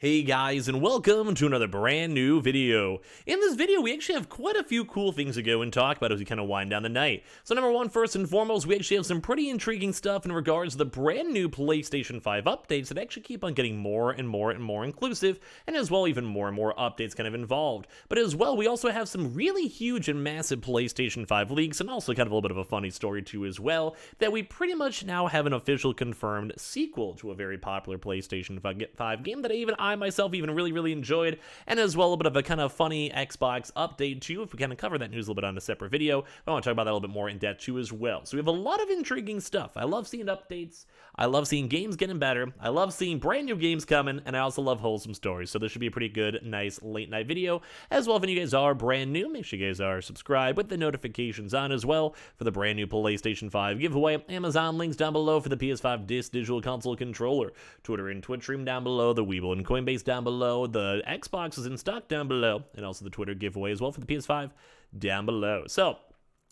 Hey guys, and welcome to another brand new video. In this video, we actually have quite a few cool things to go and talk about as we kind of wind down the night. So number one, first and foremost, we actually have some pretty intriguing stuff in regards to the brand new PlayStation 5 updates that actually keep on getting more and more and more inclusive, and as well even more and more updates kind of involved. But as well, we also have some really huge and massive PlayStation 5 leaks, and also kind of a little bit of a funny story too as well, that we pretty much now have an official confirmed sequel to a very popular PlayStation 5 game that I myself even really enjoyed, and as well a bit of a kind of funny Xbox update too, if we kind of cover that news a little bit on a separate video. I want to talk about that a little bit more in depth too as well. So we have a lot of intriguing stuff. I love seeing updates, I love seeing games getting better, I love seeing brand new games coming, and I also love wholesome stories. So this should be a pretty good, nice late night video. As well, if any of you guys are brand new, make sure you guys are subscribed with the notifications on as well for the brand new PlayStation 5 giveaway. Amazon links down below for the PS5 Digital Console Controller, Twitter and Twitch stream down below, the Weeble and Coinbase down below, the Xbox is in stock down below, and also the Twitter giveaway as well for the PS5 down below. So,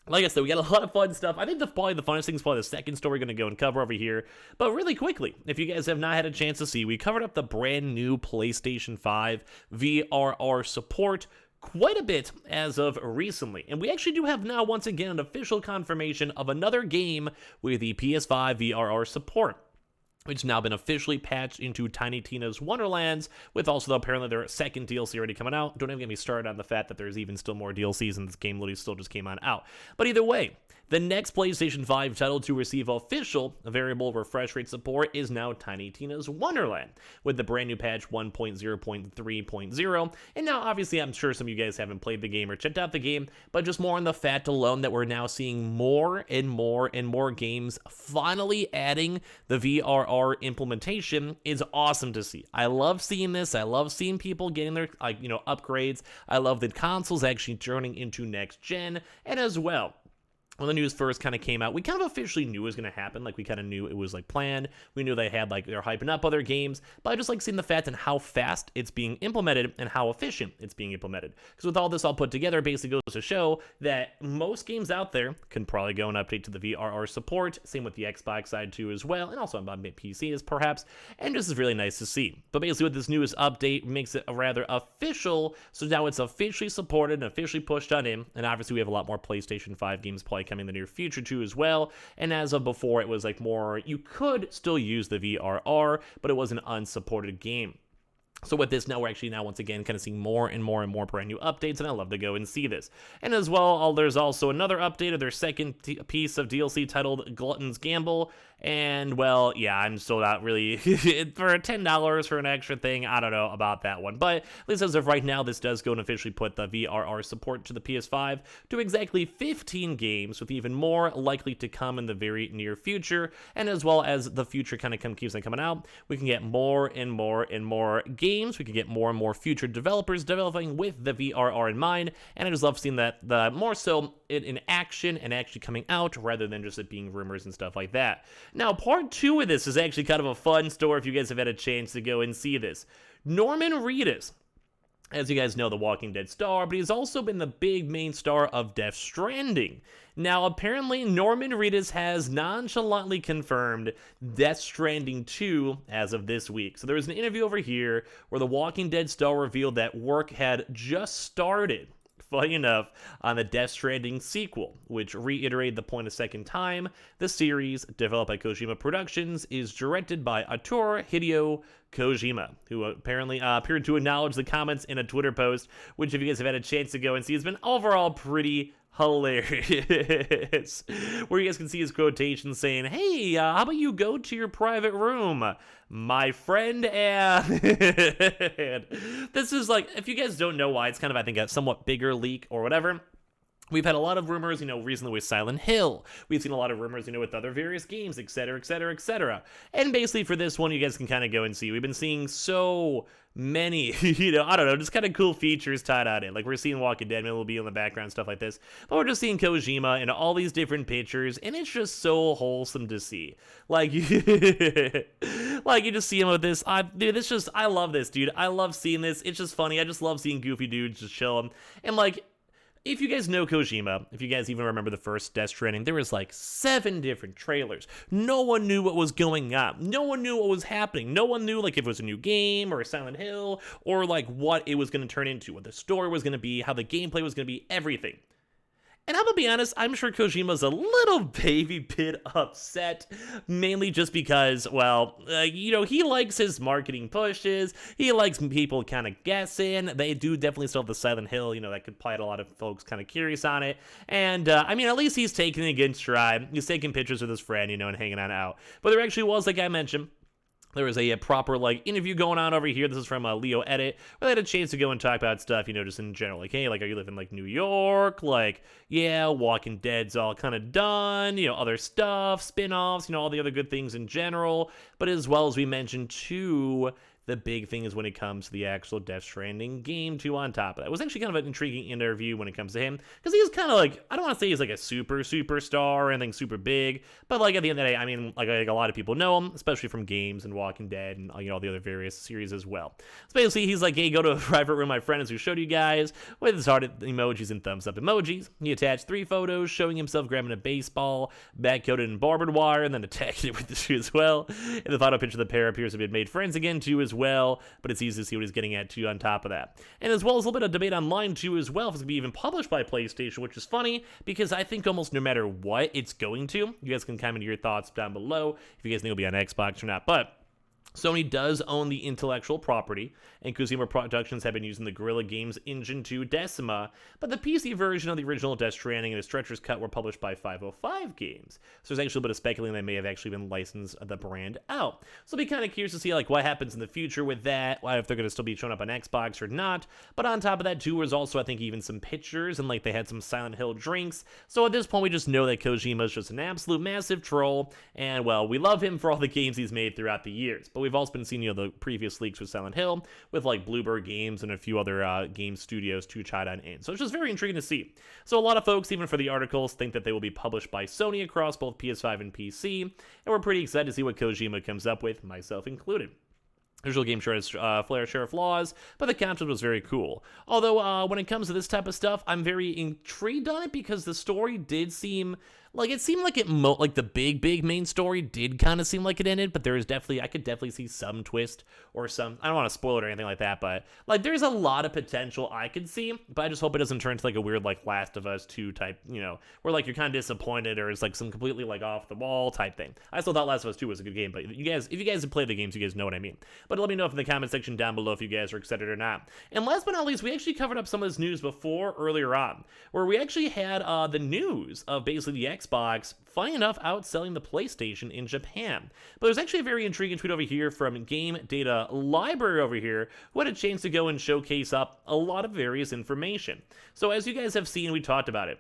like I said, we got a lot of fun stuff. I think probably the funnest thing is probably the second story we're going to go and cover over here. But really quickly, if you guys have not had a chance to see, we covered up the brand new PlayStation 5 VRR support quite a bit as of recently. And we actually do have now, once again, an official confirmation of another game with the PS5 VRR support, which has now been officially patched into Tiny Tina's Wonderlands, with also apparently their second DLC already coming out. Don't even get me started on the fact that there's even still more DLCs and this game literally still just came on out. But either way, the next PlayStation 5 title to receive official variable refresh rate support is now Tiny Tina's Wonderland, with the brand new patch 1.0.3.0. And now, obviously, I'm sure some of you guys haven't played the game or checked out the game, but just more on the fact alone that we're now seeing more and more games finally adding the VRR implementation is awesome to see. I love seeing this. I love seeing people getting their upgrades. I love that consoles actually turning into next gen, and as well, when the news first kind of came out, we kind of officially knew it was going to happen. Like, we kind of knew it was, like, planned. We knew they had, like, they're hyping up other games. But I just like seeing the fact and how fast it's being implemented and how efficient it's being implemented. Because with all this all put together, it basically goes to show that most games out there can probably go and update to the VRR support. Same with the Xbox side, too, as well. And also on PCs, perhaps. And this is really nice to see. But basically, with this newest update, makes it a rather official. So now it's officially supported and officially pushed on in. And obviously, we have a lot more PlayStation 5 games probably coming in the near future too as well. And as of before, it was like more, you could still use the VRR, but it was an unsupported game. So with this, now we're actually once again kind of seeing more and more brand new updates, and I love to go and see this. And as well, there's also another update of their second piece of DLC titled Glutton's Gamble. And well, yeah, I'm still not really for $10 for an extra thing. I don't know about that one, but at least as of right now, this does go and officially put the VRR support to the PS5 to exactly 15 games, with even more likely to come in the very near future. And as well as the future kind of keeps on coming out, we can get more and more games. We can get more and more future developers developing with the VRR in mind. And I just love seeing that more so in action and actually coming out rather than just it being rumors and stuff like that. Now, part 2 of this is actually kind of a fun story if you guys have had a chance to go and see this. Norman Reedus, as you guys know, the Walking Dead star, but he's also been the big main star of Death Stranding. Now, apparently, Norman Reedus has nonchalantly confirmed Death Stranding 2 as of this week. So there was an interview over here where the Walking Dead star revealed that work had just started, funny enough, on the Death Stranding sequel, which reiterated the point a second time. The series, developed by Kojima Productions, is directed by Arturo Hideo Kojima, who apparently appeared to acknowledge the comments in a Twitter post, which if you guys have had a chance to go and see, has been overall pretty hilarious, where you guys can see his quotation saying, "Hey, how about you go to your private room, my friend?" And this is like, if you guys don't know why, it's kind of, I think, a somewhat bigger leak or whatever. We've had a lot of rumors, recently with Silent Hill. We've seen a lot of rumors, with other various games, etc. And basically for this one, you guys can kind of go and see. We've been seeing so many, I don't know, just kind of cool features tied on it. Like, we're seeing Walking Dead, maybe it'll be in the background, stuff like this. But we're just seeing Kojima in all these different pictures, and it's just so wholesome to see. Like, like, you just see him with this. Dude, I love this, dude. I love seeing this. It's just funny. I just love seeing goofy dudes just chilling. And, like, If you guys know Kojima, if you guys even remember the first Death Stranding, there was like 7 different trailers. No one knew what was going on. No one knew what was happening. No one knew like if it was a new game or a Silent Hill or like what it was going to turn into, what the story was going to be, how the gameplay was going to be, everything. And I'm gonna be honest, I'm sure Kojima's a little baby bit upset, mainly just because, well, he likes his marketing pushes, he likes people kind of guessing. They do definitely still have the Silent Hill, that could probably have a lot of folks kind of curious on it. And, I mean, at least he's taking it against stride. He's taking pictures with his friend, and hanging on out. But there actually was, like I mentioned, there was a proper, interview going on over here. This is from Leo Edit, where they had a chance to go and talk about stuff, just in general. Like, hey, are you living, New York? Yeah, Walking Dead's all kind of done. Other stuff, spin-offs, all the other good things in general. But as well as we mentioned, too, the big thing is when it comes to the actual Death Stranding game, too, on top of that. It was actually kind of an intriguing interview when it comes to him, because he's kind of I don't want to say he's a superstar or anything super big, but at the end of the day, I mean, a lot of people know him, especially from games and Walking Dead and all the other various series as well. So basically, he's hey, go to a private room, my friends who showed you guys, with his heart emojis and thumbs up emojis. He attached 3 photos showing himself grabbing a baseball, back coated in barbed wire, and then attached it with the shoe as well. And the final picture of the pair appears to have made friends again, too, as well, but it's easy to see what he's getting at too on top of that. And as well as a little bit of debate online too as well, if it's going to be even published by PlayStation, which is funny because I think almost no matter what it's going to, you guys can comment your thoughts down below if you guys think it'll be on Xbox or not. But Sony does own the intellectual property, and Kojima Productions have been using the Guerrilla Games engine to Decima, but the PC version of the original Death Stranding and its Stretcher's Cut were published by 505 Games. So there's actually a bit of speculating they may have actually been licensed the brand out. So I'll be kind of curious to see what happens in the future with that, if they're going to still be showing up on Xbox or not. But on top of that too, was also I think even some pictures, and they had some Silent Hill drinks. So at this point we just know that Kojima is just an absolute massive troll, and well, we love him for all the games he's made throughout the years. But we've also been seeing the previous leaks with Silent Hill, with Bluebird Games and a few other game studios to chide on in. So it's just very intriguing to see. So a lot of folks, even for the articles, think that they will be published by Sony across both PS5 and PC, and we're pretty excited to see what Kojima comes up with, myself included. Visual game sure has share of flaws, but the concept was very cool. Although, when it comes to this type of stuff, I'm very intrigued on it because the story did seem it seemed the big main story did kind of seem like it ended, but there is I could definitely see some twist or some, I don't want to spoil it or anything like that, but there's a lot of potential I could see, but I just hope it doesn't turn into a weird Last of Us 2 type, where you're kind of disappointed or it's some completely off the wall type thing. I still thought Last of Us 2 was a good game, but if you guys have played the games, you guys know what I mean. But let me know in the comment section down below if you guys are excited or not. And last but not least, we actually covered up some of this news before earlier on, where we actually had the news of basically the Xbox, funny enough, outselling the PlayStation in Japan. But there's actually a very intriguing tweet over here from Game Data Library over here, who had a chance to go and showcase up a lot of various information. So as you guys have seen, we talked about it.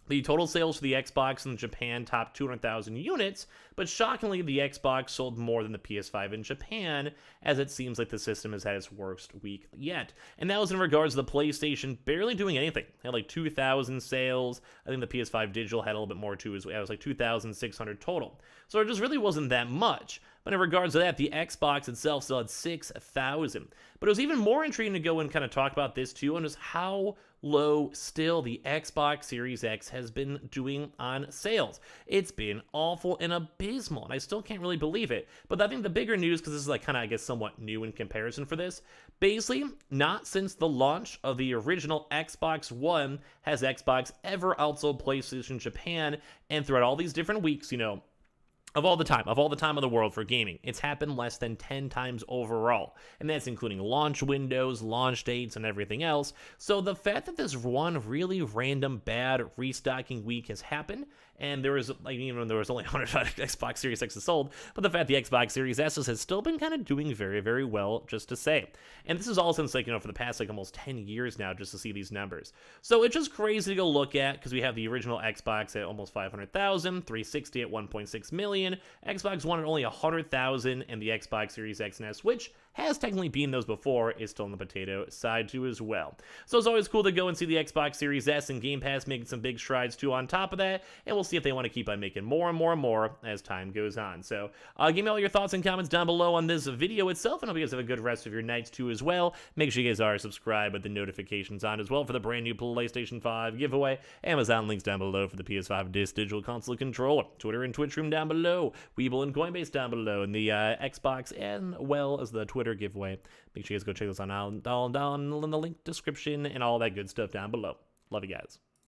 The total sales for the Xbox in Japan topped 200,000 units, but shockingly, the Xbox sold more than the PS5 in Japan, as it seems like the system has had its worst week yet. And that was in regards to the PlayStation barely doing anything. It had 2,000 sales. I think the PS5 Digital had a little bit more too, as well. It was 2,600 total. So it just really wasn't that much. But in regards to that, the Xbox itself still had 6,000. But it was even more intriguing to go and kind of talk about this too, and just how low still the Xbox Series X has been doing on sales. It's been awful and abysmal, and I still can't really believe it. But I think the bigger news, because this is kind of, I guess, somewhat new in comparison for this, basically, not since the launch of the original Xbox One has Xbox ever outsold PlayStation Japan, and throughout all these different weeks, of all the time of the world for gaming, it's happened less than 10 times overall, and that's including launch windows, launch dates, and everything else. So the fact that this one really random bad restocking week has happened, and there was, even there was only 100 Xbox Series X's sold, but the fact the Xbox Series S's has still been kind of doing very, very well, just to say. And this is all since, for the past, almost 10 years now, just to see these numbers. So it's just crazy to go look at, because we have the original Xbox at almost 500,000, 360 at 1.6 million, Xbox One at only 100,000, and the Xbox Series X and S, which has technically been those before is still on the potato side too as well. So it's always cool to go and see the Xbox Series S and Game Pass making some big strides too on top of that, and we'll see if they want to keep on making more and more and more as time goes on. So give me all your thoughts and comments down below on this video itself, and I hope you guys have a good rest of your nights too as well. Make sure you guys are subscribed with the notifications on as well for the brand new PlayStation 5 giveaway. Amazon links down below for the PS5 Digital Console controller. Twitter and Twitch room down below. Weeble and Coinbase down below. And the Xbox and well as the Twitter giveaway. Make sure you guys go check those on down in the link description and all that good stuff down below. Love you guys.